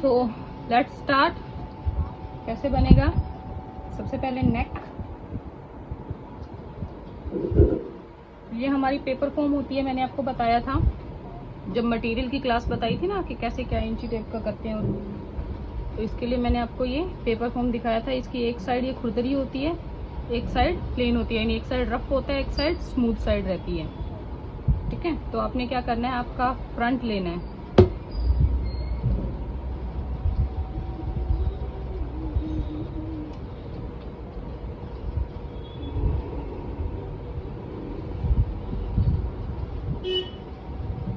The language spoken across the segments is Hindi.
So let's start. कैसे बनेगा? सबसे पहले नेक, ये हमारी पेपर फॉर्म होती है। मैंने आपको बताया था जब मटेरियल की क्लास बताई थी ना कि कैसे क्या इंची टेप का करते हैं, और तो इसके लिए मैंने आपको ये पेपर फॉर्म दिखाया था। इसकी एक साइड ये खुरदरी होती है, एक साइड प्लेन होती है, यानी एक साइड रफ होता है, एक साइड स्मूथ साइड रहती है। ठीक है, तो आपने क्या करना है, आपका फ्रंट लेना है।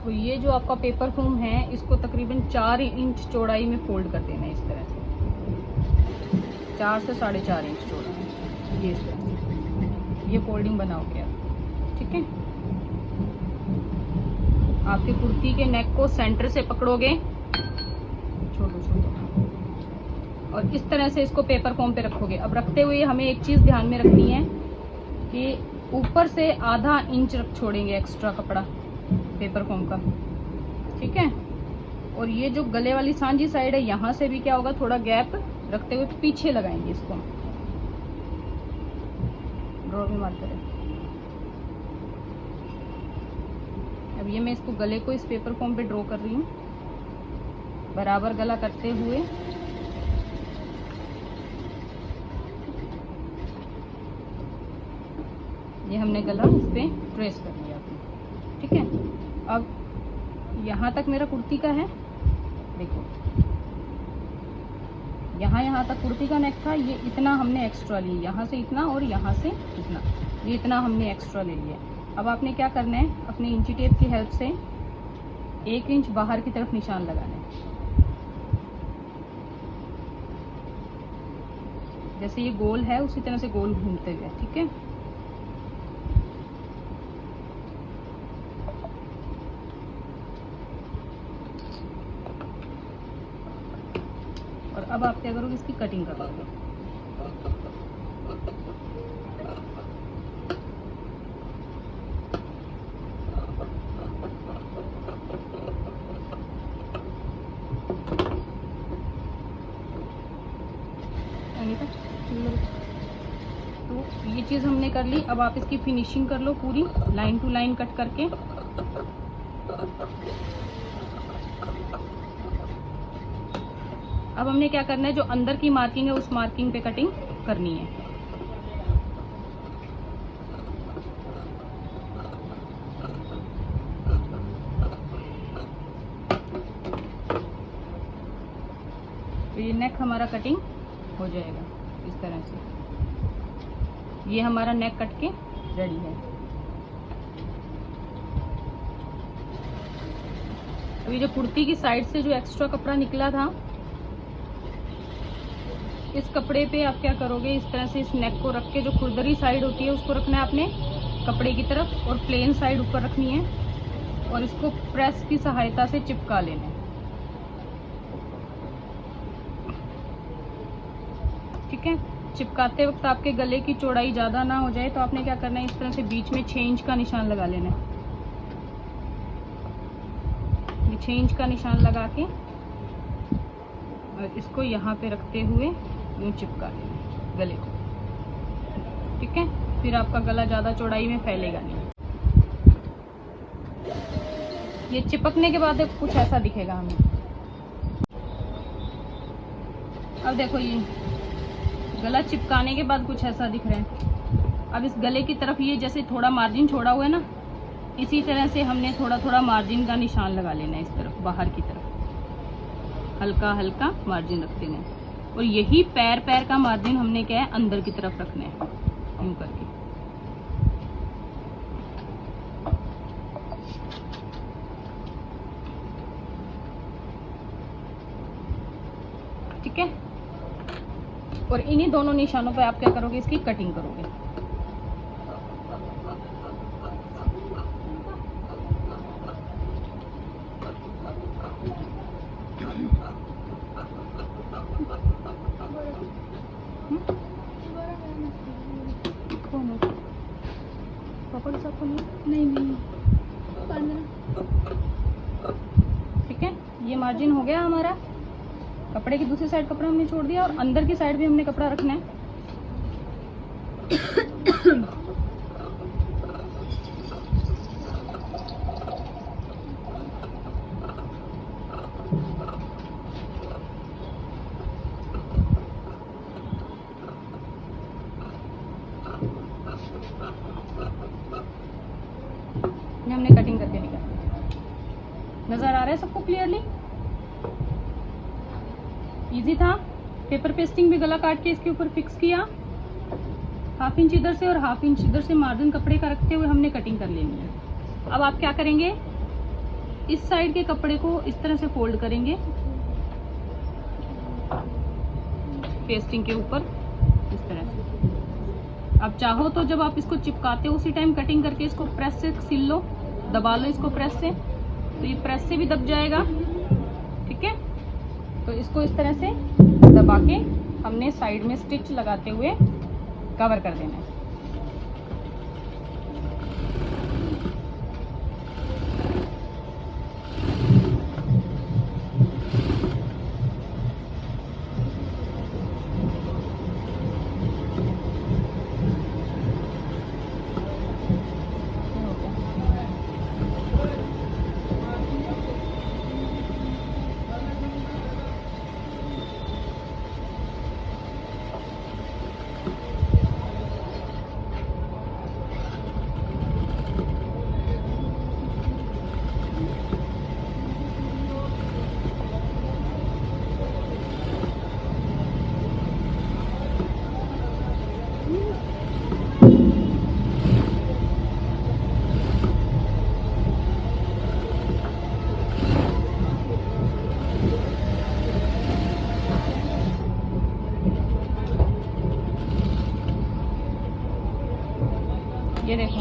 तो ये जो आपका पेपर फॉर्म है, इसको तकरीबन 4 इंच चौड़ाई में फोल्ड कर देना है इस तरह से, 4 से 4.5 इंच चौड़ा, ये इस तरह से ये फोल्डिंग बनाओगे आप। ठीक है, आपके कुर्ती के नेक को सेंटर से पकड़ोगे, छोड़ो, और इस तरह से इसको पेपर फॉर्म पे रखोगे। अब रखते हुए हमें एक चीज ध्यान में रखनी है कि ऊपर से आधा इंच छोड़ेंगे एक्स्ट्रा कपड़ा पेपर फॉर्म का। ठीक है, और ये जो गले वाली सांझी साइड है, यहाँ से भी क्या होगा, थोड़ा गैप रखते हुए पीछे लगाएंगे इसको। ड्रॉ में मार करें। अब ये मैं इसको गले को इस पेपर फॉर्म पे ड्रॉ कर रही हूँ, बराबर गला करते हुए। ये हमने गला इस पे ट्रेस कर लिया। ठीक है, अब यहाँ तक मेरा कुर्ती का है, देखो यहाँ तक कुर्ती का नेक था। ये इतना हमने एक्स्ट्रा लिया, यहाँ से इतना और यहाँ से इतना, ये इतना हमने एक्स्ट्रा ले लिया। अब आपने क्या करना है, अपने इंची टेप की हेल्प से 1 इंच बाहर की तरफ निशान लगाना है। जैसे ये गोल है उसी तरह से गोल घूमते हुए। ठीक है, और अब आप क्या करोगे, इसकी कटिंग करोगे। तो ये चीज़ हमने कर ली। अब आप इसकी फिनिशिंग कर लो पूरी, लाइन टू लाइन कट करके। अब हमने क्या करना है, जो अंदर की मार्किंग है उस मार्किंग पे कटिंग करनी है। तो ये नेक हमारा कटिंग हो जाएगा इस तरह से। ये हमारा नेक कट के रेडी है। तो ये जो कुर्ती की साइड से जो एक्स्ट्रा कपड़ा निकला था, इस कपड़े पे आप क्या करोगे, इस तरह से इस नेक को रख के, जो खुरदरी साइड होती है उसको रखना है आपने कपड़े की तरफ, और प्लेन साइड ऊपर रखनी है, और इसको प्रेस की सहायता से चिपका लेना है। ठीक है, चिपकाते वक्त आपके गले की चौड़ाई ज़्यादा ना हो जाए, तो आपने क्या करना है, इस तरह से बीच में 6 इंच का निशान लगा लेना है। 6 इंच का निशान लगा के और इसको यहाँ पे रखते हुए यूँ चिपका लेना गले को। ठीक है, फिर आपका गला ज़्यादा चौड़ाई में फैलेगा नहीं। ये चिपकने के बाद कुछ ऐसा दिखेगा हमें। अब देखो, ये गला चिपकाने के बाद कुछ ऐसा दिख रहा है। अब इस गले की तरफ ये जैसे थोड़ा मार्जिन छोड़ा हुआ है ना, इसी तरह से हमने थोड़ा थोड़ा मार्जिन का निशान लगा लेना है इस तरफ, बाहर की तरफ हल्का हल्का मार्जिन रख देना है। और यही पैर का मार्जिन हमने क्या है, अंदर की तरफ रखना है, यूं करके। ठीक है, और इन्हीं दोनों निशानों पे आप क्या करोगे, इसकी कटिंग करोगे। नहीं, ठीक है, ये मार्जिन हो गया हमारा। कपड़े की दूसरी साइड कपड़ा हमने छोड़ दिया और अंदर की साइड भी हमने कपड़ा रखना है। हमने कटिंग करके निकाला। नजर आ रहा है सबको क्लियरली? इजी था। पेपर पेस्टिंग भी गला काट के इसके ऊपर फिक्स किया। 1/2 इंच इधर से और 1/2 इंच इधर से मार्जिन कपड़े का रखते हुए हमने कटिंग कर लेनी है। अब आप क्या करेंगे, इस साइड के कपड़े को इस तरह से फोल्ड करेंगे पेस्टिंग के ऊपर इस तरह से। अब चाहो तो जब आप इसको चिपकाते हो उसी टाइम कटिंग करके इसको प्रेस से सिल लो, दबा लो इसको प्रेस से, तो ये प्रेस से भी दब जाएगा। ठीक है, तो इसको इस तरह से दबा के हमने साइड में स्टिच लगाते हुए कवर कर देना है। ये देखो,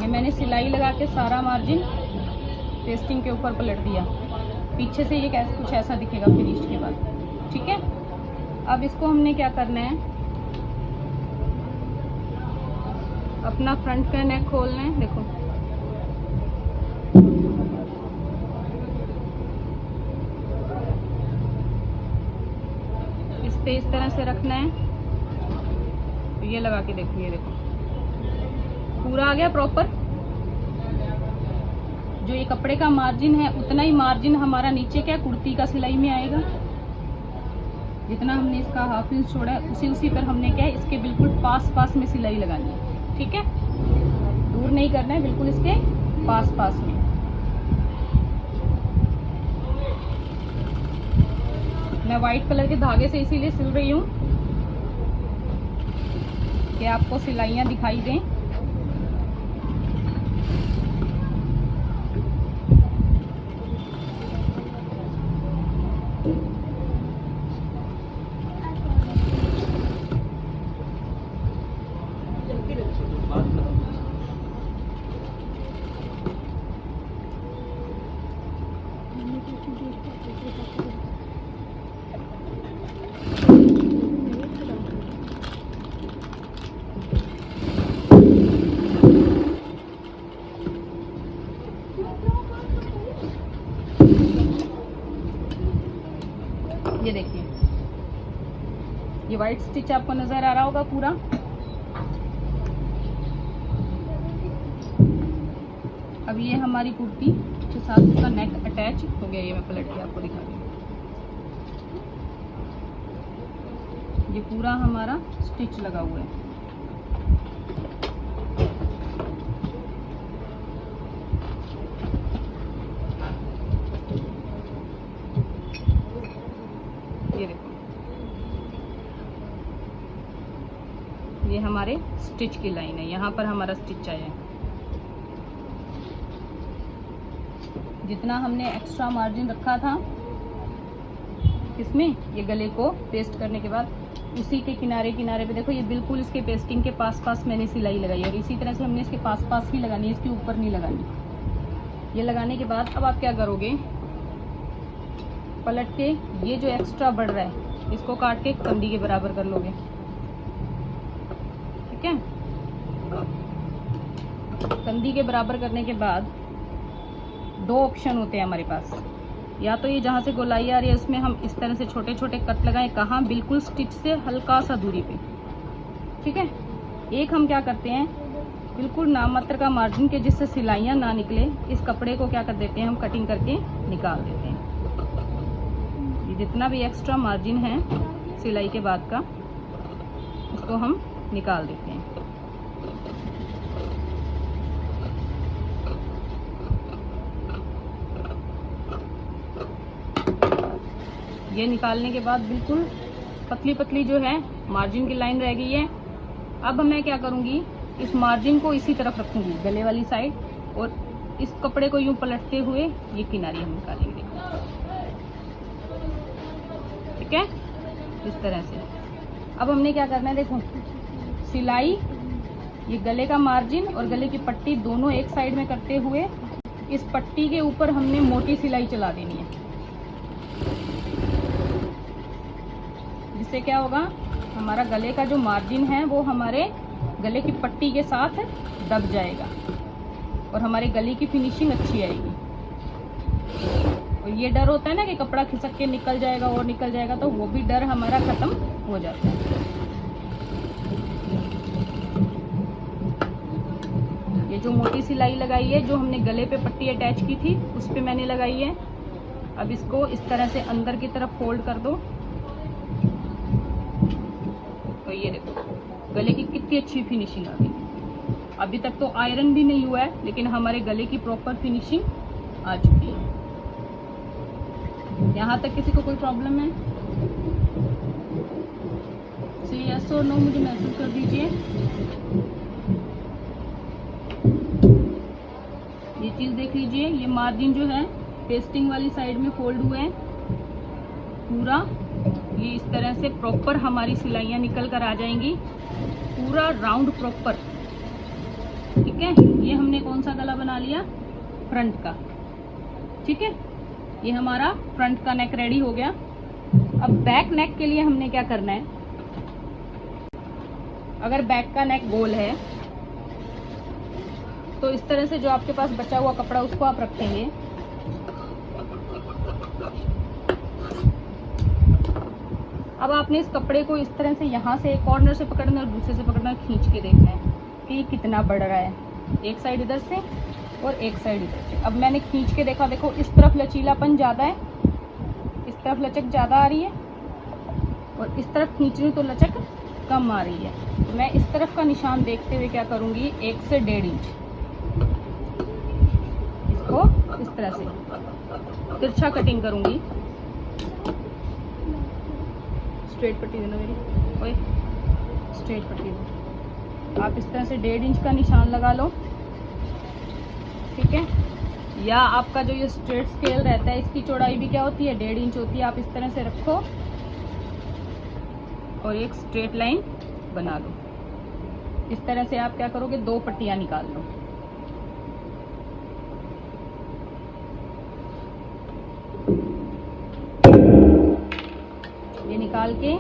ये मैंने सिलाई लगा के सारा मार्जिन पेस्टिंग के ऊपर पलट दिया। पीछे से ये कैसे कुछ ऐसा दिखेगा फिनिश के बाद। ठीक है, अब इसको हमने क्या करना है, अपना फ्रंट का नेक खोलना है। देखो इस पे इस तरह से रखना है। तो ये लगा के देखो, ये देखो पूरा आ गया प्रॉपर। जो ये कपड़े का मार्जिन है उतना ही मार्जिन हमारा नीचे क्या कुर्ती का सिलाई में आएगा। जितना हमने इसका 1/2 इंच छोड़ा है उसी पर हमने क्या है इसके बिल्कुल पास में सिलाई लगानी है। ठीक है, दूर नहीं करना है, बिल्कुल इसके पास में। मैं व्हाइट कलर के धागे से इसीलिए सिल रही हूँ कि आपको सिलाइयाँ दिखाई दें। ये देखिए, ये व्हाइट स्टिच आपको नजर आ रहा होगा पूरा। अब ये हमारी कुर्ती के साथ उसका नेक अटैच हो गया। ये मैं पलट के आपको दिखा रही हूँ। ये पूरा हमारा स्टिच लगा हुआ है। ये देखो, ये हमारे स्टिच की लाइन है। यहाँ पर हमारा स्टिच आया है। जितना हमने एक्स्ट्रा मार्जिन रखा था इसमें, ये गले को पेस्ट करने के बाद उसी के किनारे पे देखो, ये बिल्कुल इसके पेस्टिंग के पास मैंने सिलाई लगाई। और इसी तरह से हमने इसके पास ही लगानी है, इसके ऊपर नहीं लगानी। ये लगाने के बाद अब आप क्या करोगे, पलट के ये जो एक्स्ट्रा बढ़ रहा है इसको काट के कंधी के बराबर कर लोगे। ठीक है, कंधी के बराबर करने के बाद 2 ऑप्शन होते हैं हमारे पास। या तो ये जहाँ से गोलाई आ रही है उसमें हम इस तरह से छोटे छोटे कट लगाएं, कहाँ बिल्कुल स्टिच से हल्का सा दूरी पे, ठीक है। एक हम क्या करते हैं, बिल्कुल नामात्र का मार्जिन के जिससे सिलाइयाँ ना निकले, इस कपड़े को क्या कर देते हैं हम कटिंग करके निकाल देते हैं। ये जितना भी एक्स्ट्रा मार्जिन है सिलाई के बाद का, उसको हम निकाल देते हैं। ये निकालने के बाद बिल्कुल पतली पतली जो है मार्जिन की लाइन रह गई है। अब मैं क्या करूंगी, इस मार्जिन को इसी तरफ रखूंगी गले वाली साइड, और इस कपड़े को यूं पलटते हुए ये किनारी हम निकालेंगे, ठीक है, इस तरह से। अब हमने क्या करना है, देखो सिलाई, ये गले का मार्जिन और गले की पट्टी दोनों एक साइड में करते हुए इस पट्टी के ऊपर हमने मोटी सिलाई चला देनी है। जिससे क्या होगा, हमारा गले का जो मार्जिन है वो हमारे गले की पट्टी के साथ दब जाएगा और हमारे गले की फिनिशिंग अच्छी आएगी। और ये डर होता है ना कि कपड़ा खिसक के निकल जाएगा और निकल जाएगा, तो वो भी डर हमारा खत्म हो जाता है। ये जो मोटी सिलाई लगाई है, जो हमने गले पे पट्टी अटैच की थी उस पे मैंने लगाई है। अब इसको इस तरह से अंदर की तरफ फोल्ड कर दो, तो ये देखो गले की कितनी अच्छी फिनिशिंग आ गई। अभी तक तो आयरन भी नहीं हुआ है, लेकिन हमारे गले की प्रॉपर फिनिशिंग आ चुकी है। यहाँ तक किसी को कोई प्रॉब्लम है? यस और नो मुझे मैसेज कर दीजिए। ये चीज देख लीजिए, ये मार्जिन जो है पेस्टिंग वाली साइड में फोल्ड हुए हैं पूरा। ये इस तरह से प्रॉपर हमारी सिलाइयाँ निकल कर आ जाएंगी, पूरा राउंड प्रॉपर, ठीक है। ये हमने कौन सा गला बना लिया, फ्रंट का, ठीक है। ये हमारा फ्रंट का नेक रेडी हो गया। अब बैक नेक के लिए हमने क्या करना है, अगर बैक का नेक गोल है तो इस तरह से जो आपके पास बचा हुआ कपड़ा उसको आप रखेंगे। अब आपने इस कपड़े को इस तरह से यहाँ से एक कॉर्नर से पकड़ना और दूसरे से पकड़ना, खींच के देखना है कि ये कितना बढ़ रहा है। एक साइड इधर से और एक साइड इधर से। अब मैंने खींच के देखा, देखो इस तरफ लचीलापन ज़्यादा है, इस तरफ लचक ज़्यादा आ रही है, और इस तरफ खींच रही हूँ तो लचक कम आ रही है। तो मैं इस तरफ का निशान देखते हुए क्या करूँगी, 1 से 1.5 इंच इसको इस तरह से तिरछा कटिंग करूँगी। स्ट्रेट पट्टी देना मेरी, ओए स्ट्रेट पट्टी दो। आप इस तरह से 1.5 इंच का निशान लगा लो, ठीक है। या आपका जो ये स्ट्रेट स्केल रहता है, इसकी चौड़ाई भी क्या होती है, 1.5 इंच होती है। आप इस तरह से रखो और एक स्ट्रेट लाइन बना लो। इस तरह से आप क्या करोगे, 2 पट्टियां निकाल लो। ये निकाल के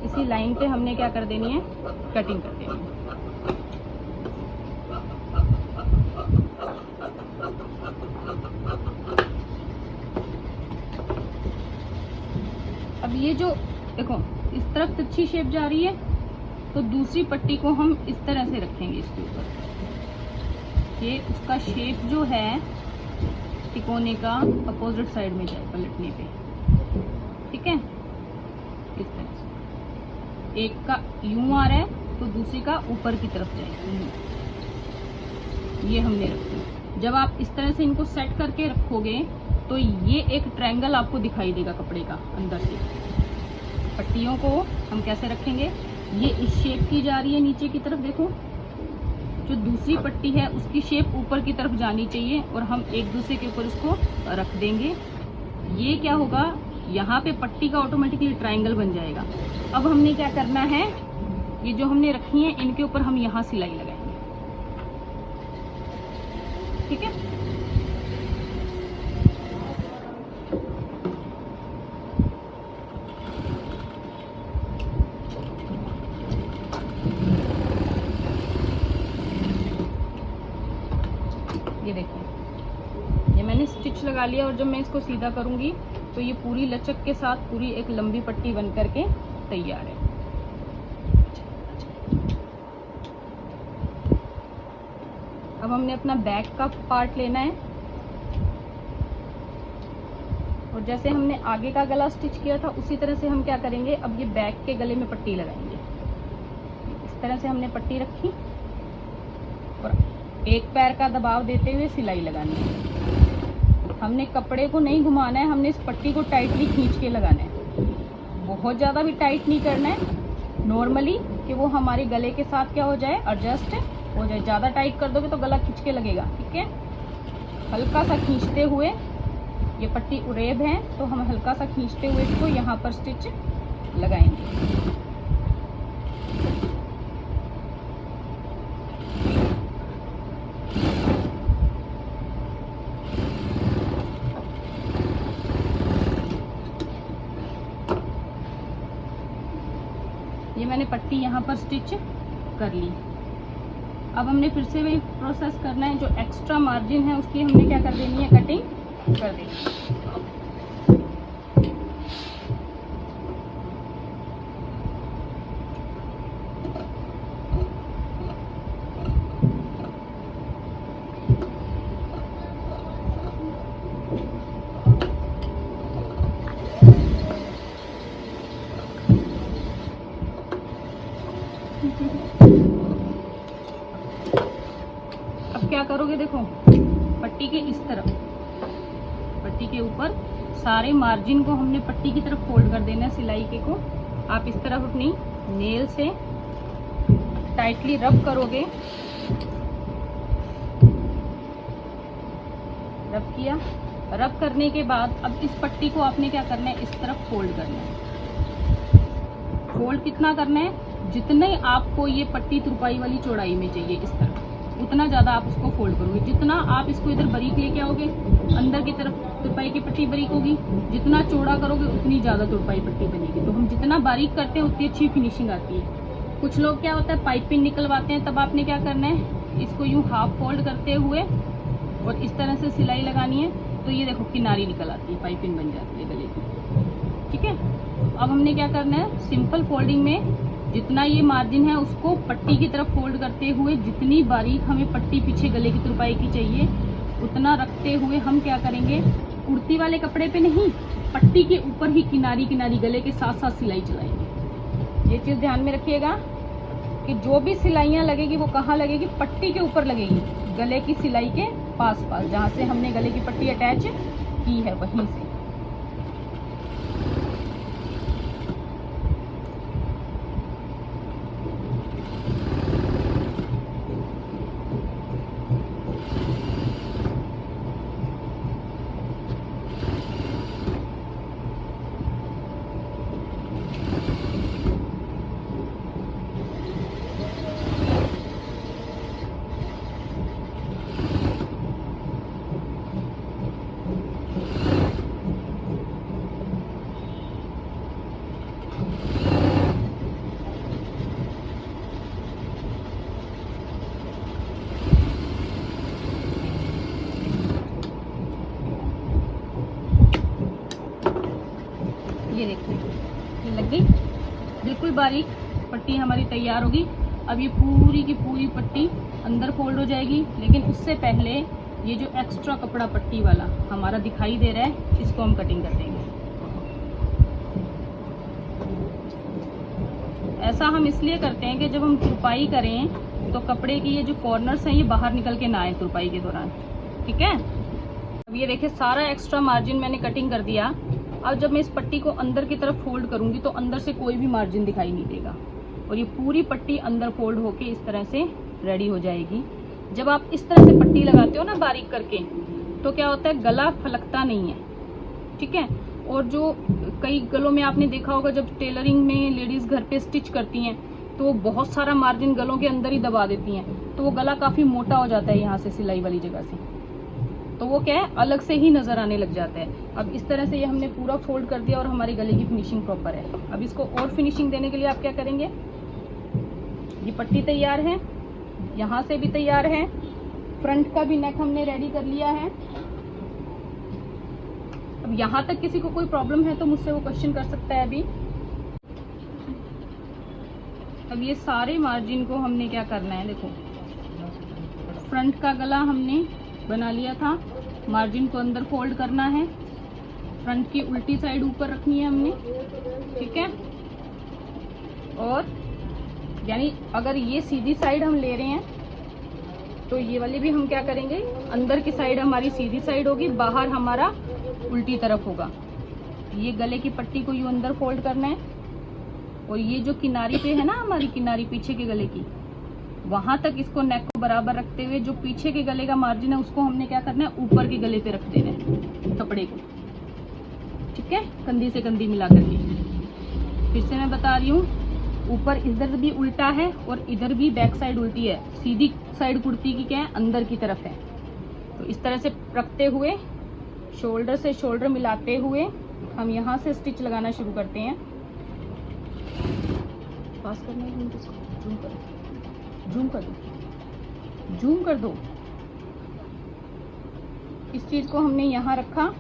इसी लाइन पे हमने क्या कर देनी है, कटिंग कर देनी है। अब ये जो देखो इस तरफ तिरछी शेप जा रही है, तो दूसरी पट्टी को हम इस तरह से रखेंगे इसके ऊपर। ये उसका शेप जो है तिकोने का अपोजिट साइड में जाए पलटने पे, ठीक है। इस तरह से एक का यूं आ रहा है तो दूसरी का ऊपर की तरफ जाए, ये हमने रखी। जब आप इस तरह से इनको सेट करके रखोगे तो ये एक ट्रायंगल आपको दिखाई देगा कपड़े का अंदर से। पट्टियों को हम कैसे रखेंगे, ये इस शेप की जा रही है नीचे की तरफ, देखो जो दूसरी पट्टी है उसकी शेप ऊपर की तरफ जानी चाहिए और हम एक दूसरे के ऊपर इसको रख देंगे। ये क्या होगा, यहाँ पे पट्टी का ऑटोमेटिकली ट्रायंगल बन जाएगा। अब हमने क्या करना है, ये जो हमने रखी है इनके ऊपर हम यहाँ सिलाई लगाएंगे, ठीक है। ये देखिए, ये मैंने स्टिच लगा लिया और जब मैं इसको सीधा करूंगी तो ये पूरी लचक के साथ पूरी एक लंबी पट्टी बन करके तैयार है। अब हमने अपना बैक का पार्ट लेना है और जैसे हमने आगे का गला स्टिच किया था उसी तरह से हम क्या करेंगे, अब ये बैक के गले में पट्टी लगाएंगे। इस तरह से हमने पट्टी रखी और एक पैर का दबाव देते हुए सिलाई लगानी है। हमने कपड़े को नहीं घुमाना है, हमने इस पट्टी को टाइटली खींच के लगाना है। बहुत ज़्यादा भी टाइट नहीं करना है, नॉर्मली कि वो हमारे गले के साथ क्या हो जाए, एडजस्ट हो जाए। ज़्यादा टाइट कर दोगे तो गला खींच के लगेगा, ठीक है। हल्का सा खींचते हुए, ये पट्टी उरेब है तो हम हल्का सा खींचते हुए इसको यहाँ पर स्टिच लगाएंगे। ये मैंने पट्टी यहाँ पर स्टिच कर ली। अब हमने फिर से वही प्रोसेस करना है, जो एक्स्ट्रा मार्जिन है उसकी हमने क्या कर देनी है, कटिंग कर देनी है। अब क्या करोगे, देखो पट्टी के इस तरफ, पट्टी के ऊपर सारे मार्जिन को हमने पट्टी की तरफ फोल्ड कर देना है, सिलाई के को। आप इस तरफ अपनी नेल से टाइटली रब करोगे, रब किया। रब करने के बाद अब इस पट्टी को आपने क्या करना है, इस तरफ फोल्ड करना है। फोल्ड कितना करना है, जितने आपको ये पट्टी तुरपाई वाली चौड़ाई में चाहिए इस तरफ, उतना ज़्यादा आप उसको फोल्ड करोगे। जितना आप इसको इधर बारीक लेके आओगे, अंदर की तरफ तुरपाई की पट्टी बारीक होगी। जितना चौड़ा करोगे उतनी ज़्यादा तुरपाई पट्टी बनेगी। तो हम जितना बारीक करते हैं उतनी अच्छी फिनिशिंग आती है। कुछ लोग क्या होता है, पाइपिंग निकलवाते हैं, तब आपने क्या करना है, इसको यूँ हाफ फोल्ड करते हुए और इस तरह से सिलाई लगानी है। तो ये देखो किनारी निकल आती है, पाइपिंग बन जाती है गले की, ठीक है। अब हमने क्या करना है, सिंपल फोल्डिंग में जितना ये मार्जिन है उसको पट्टी की तरफ फोल्ड करते हुए, जितनी बारीक हमें पट्टी पीछे गले की तुरपाई की चाहिए उतना रखते हुए हम क्या करेंगे, कुर्ती वाले कपड़े पे नहीं, पट्टी के ऊपर ही किनारी किनारी गले के साथ साथ सिलाई चलाएंगे। ये चीज़ ध्यान में रखिएगा कि जो भी सिलाइयाँ लगेगी वो कहाँ लगेगी, पट्टी के ऊपर लगेगी, गले की सिलाई के पास पास, जहाँ से हमने गले की पट्टी अटैच की है वहीं से। ये देखिए ये लग गई, बिल्कुल बारीक पट्टी हमारी तैयार होगी। अब ये पूरी की पूरी पट्टी अंदर फोल्ड हो जाएगी, लेकिन उससे पहले ये जो एक्स्ट्रा कपड़ा पट्टी वाला हमारा दिखाई दे रहा है, इसको हम कटिंग कर देंगे। ऐसा हम इसलिए करते हैं कि जब हम तुरपाई करें तो कपड़े की ये जो कॉर्नर्स हैं ये बाहर निकल के ना आए तुरपाई के दौरान, ठीक है। अब ये देखिए सारा एक्स्ट्रा मार्जिन मैंने कटिंग कर दिया। अब जब मैं इस पट्टी को अंदर की तरफ फोल्ड करूंगी तो अंदर से कोई भी मार्जिन दिखाई नहीं देगा और ये पूरी पट्टी अंदर फोल्ड होके इस तरह से रेडी हो जाएगी। जब आप इस तरह से पट्टी लगाते हो ना बारीक करके, तो क्या होता है, गला फलकता नहीं है, ठीक है। और जो कई गलों में आपने देखा होगा, जब टेलरिंग में लेडीज घर पे स्टिच करती हैं तो वो बहुत सारा मार्जिन गलों के अंदर ही दबा देती हैं, तो वो गला काफी मोटा हो जाता है यहाँ से सिलाई वाली जगह से, तो वो क्या है, अलग से ही नजर आने लग जाता है। अब इस तरह से ये हमने पूरा फोल्ड कर दिया और हमारे गले की फिनिशिंग प्रॉपर है। अब इसको और फिनिशिंग देने के लिए आप क्या करेंगे, ये पट्टी तैयार है, यहाँ से भी तैयार है, फ्रंट का भी नेक हमने रेडी कर लिया है। अब यहाँ तक किसी को कोई प्रॉब्लम है तो मुझसे वो क्वेश्चन कर सकता है अभी। अब ये सारे मार्जिन को हमने क्या करना है, देखो फ्रंट का गला हमने बना लिया था, मार्जिन को अंदर फोल्ड करना है, फ्रंट की उल्टी साइड ऊपर रखनी है हमने, ठीक है। और यानी अगर ये सीधी साइड हम ले रहे हैं तो ये वाली भी हम क्या करेंगे, अंदर की साइड हमारी सीधी साइड होगी, बाहर हमारा उल्टी तरफ होगा। ये गले की पट्टी को यूं अंदर फोल्ड करना है और ये जो किनारी पे है ना हमारी किनारी पीछे के गले की, वहां तक इसको नेक को बराबर रखते हुए जो पीछे के गले का मार्जिन है उसको हमने क्या करना है, ऊपर के गले पे रख देना है कपड़े को, ठीक है, कंधी से कंधी मिला करके। फिर से मैं बता रही हूँ, ऊपर इधर भी उल्टा है और इधर भी बैक साइड उल्टी है, सीधी साइड कुर्ती की क्या है, अंदर की तरफ है। तो इस तरह से रखते हुए शोल्डर से शोल्डर मिलाते हुए हम यहाँ से स्टिच लगाना शुरू करते हैं। पास करना है, जूम कर दो, जूम कर दो, जूम कर दो। इस चीज को हमने यहाँ रखा,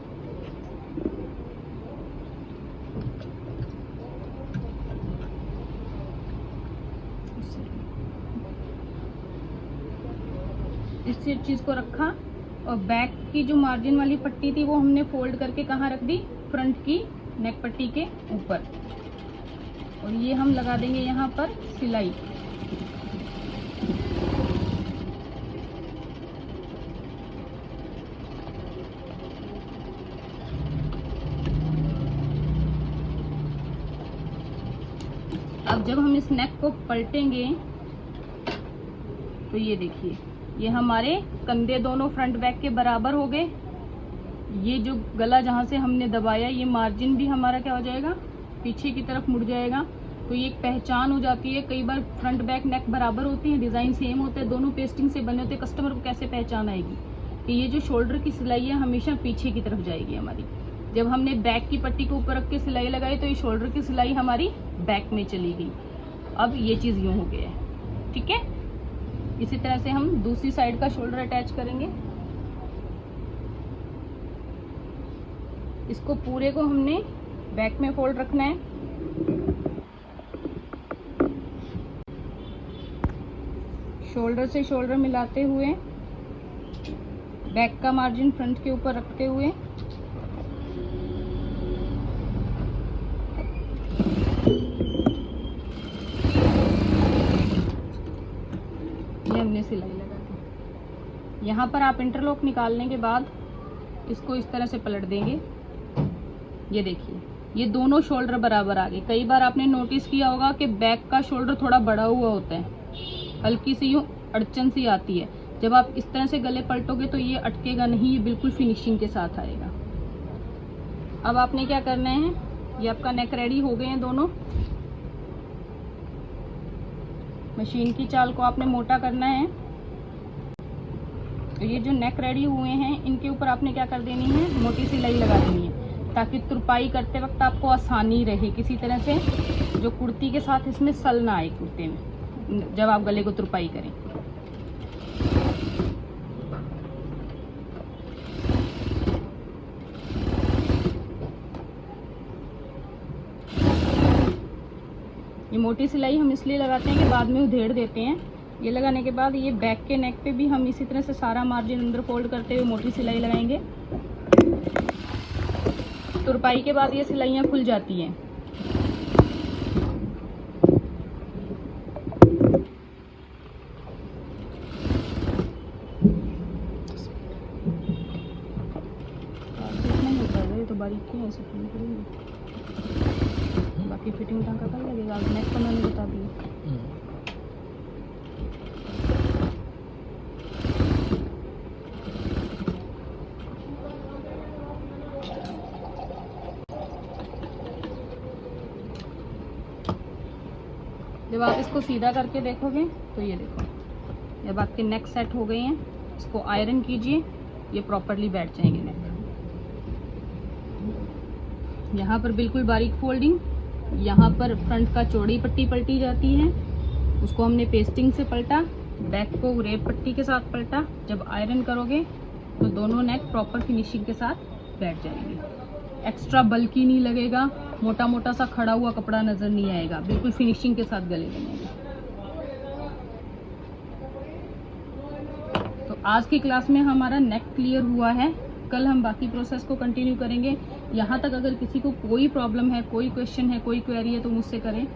इस चीज को रखा और बैक की जो मार्जिन वाली पट्टी थी वो हमने फोल्ड करके कहाँ रख दी, फ्रंट की नेक पट्टी के ऊपर। और ये हम लगा देंगे यहाँ पर सिलाई। अब जब हम इस नेक को पलटेंगे तो ये देखिए, ये हमारे कंधे दोनों फ्रंट बैक के बराबर हो गए। ये जो गला जहाँ से हमने दबाया, ये मार्जिन भी हमारा क्या हो जाएगा, पीछे की तरफ मुड़ जाएगा। तो ये एक पहचान हो जाती है। कई बार फ्रंट बैक नेक बराबर होती है, डिजाइन सेम होते हैं, दोनों पेस्टिंग से बने होते हैं, कस्टमर को कैसे पहचान आएगी कि ये जो शोल्डर की सिलाई है हमेशा पीछे की तरफ जाएगी हमारी। जब हमने बैक की पट्टी को ऊपर रख के सिलाई लगाई तो ये शोल्डर की सिलाई हमारी बैक में चली गई। अब ये चीज यूं हो गया है, ठीक है। इसी तरह से हम दूसरी साइड का शोल्डर अटैच करेंगे। इसको पूरे को हमने बैक में फोल्ड रखना है। शोल्डर से शोल्डर मिलाते हुए बैक का मार्जिन फ्रंट के ऊपर रखते हुए ये हमने सिलाई लगा दी। यहाँ पर आप इंटरलॉक निकालने के बाद इसको इस तरह से पलट देंगे। ये देखिए, ये दोनों शोल्डर बराबर आ गए। कई बार आपने नोटिस किया होगा कि बैक का शोल्डर थोड़ा बड़ा हुआ होता है, हल्की सी यूं अड़चन सी आती है। जब आप इस तरह से गले पलटोगे तो ये अटकेगा नहीं, ये बिल्कुल फिनिशिंग के साथ आएगा। अब आपने क्या करना है, ये आपका नेक रेडी हो गए हैं दोनों। मशीन की चाल को आपने मोटा करना है। तो ये जो नेक रेडी हुए हैं इनके ऊपर आपने क्या कर देनी है, मोटी सिलाई लगा देनी है, ताकि तुरपाई करते वक्त आपको आसानी रहे। किसी तरह से जो कुर्ती के साथ इसमें सल ना आए कुर्ते में, जब आप गले को तुरपाई करें। ये मोटी सिलाई हम इसलिए लगाते हैं कि बाद में उधेड़ देते हैं। ये लगाने के बाद ये बैक के नेक पे भी हम इसी तरह से सारा मार्जिन अंदर फोल्ड करते हुए मोटी सिलाई लगाएंगे। तुरपाई के बाद ये सिलाइयाँ खुल जाती हैं। तो बारीकी है, ऐसे फिटिंग करेंगे, बाकी फिटिंग टांका कर लगेगा। नेक तो मैंने बता दिया। जब आप इसको सीधा करके देखोगे तो ये देखो, जब आपके नेक सेट हो गए हैं, इसको आयरन कीजिए, ये प्रॉपरली बैठ जाएंगे नेक। यहाँ पर बिल्कुल बारीक फोल्डिंग, यहाँ पर फ्रंट का चौड़ी पट्टी पलटी जाती है, उसको हमने पेस्टिंग से पलटा, बैक को रेप पट्टी के साथ पलटा। जब आयरन करोगे तो दोनों नेक प्रॉपर फिनिशिंग के साथ बैठ जाएंगे। एक्स्ट्रा बल्की नहीं लगेगा, मोटा मोटा सा खड़ा हुआ कपड़ा नजर नहीं आएगा, बिल्कुल फिनिशिंग के साथ गले बनेगा। तो आज की क्लास में हमारा नेक क्लियर हुआ है, कल हम बाकी प्रोसेस को कंटिन्यू करेंगे। यहाँ तक अगर किसी को कोई प्रॉब्लम है, कोई क्वेश्चन है, कोई क्वेरी है तो मुझसे करें।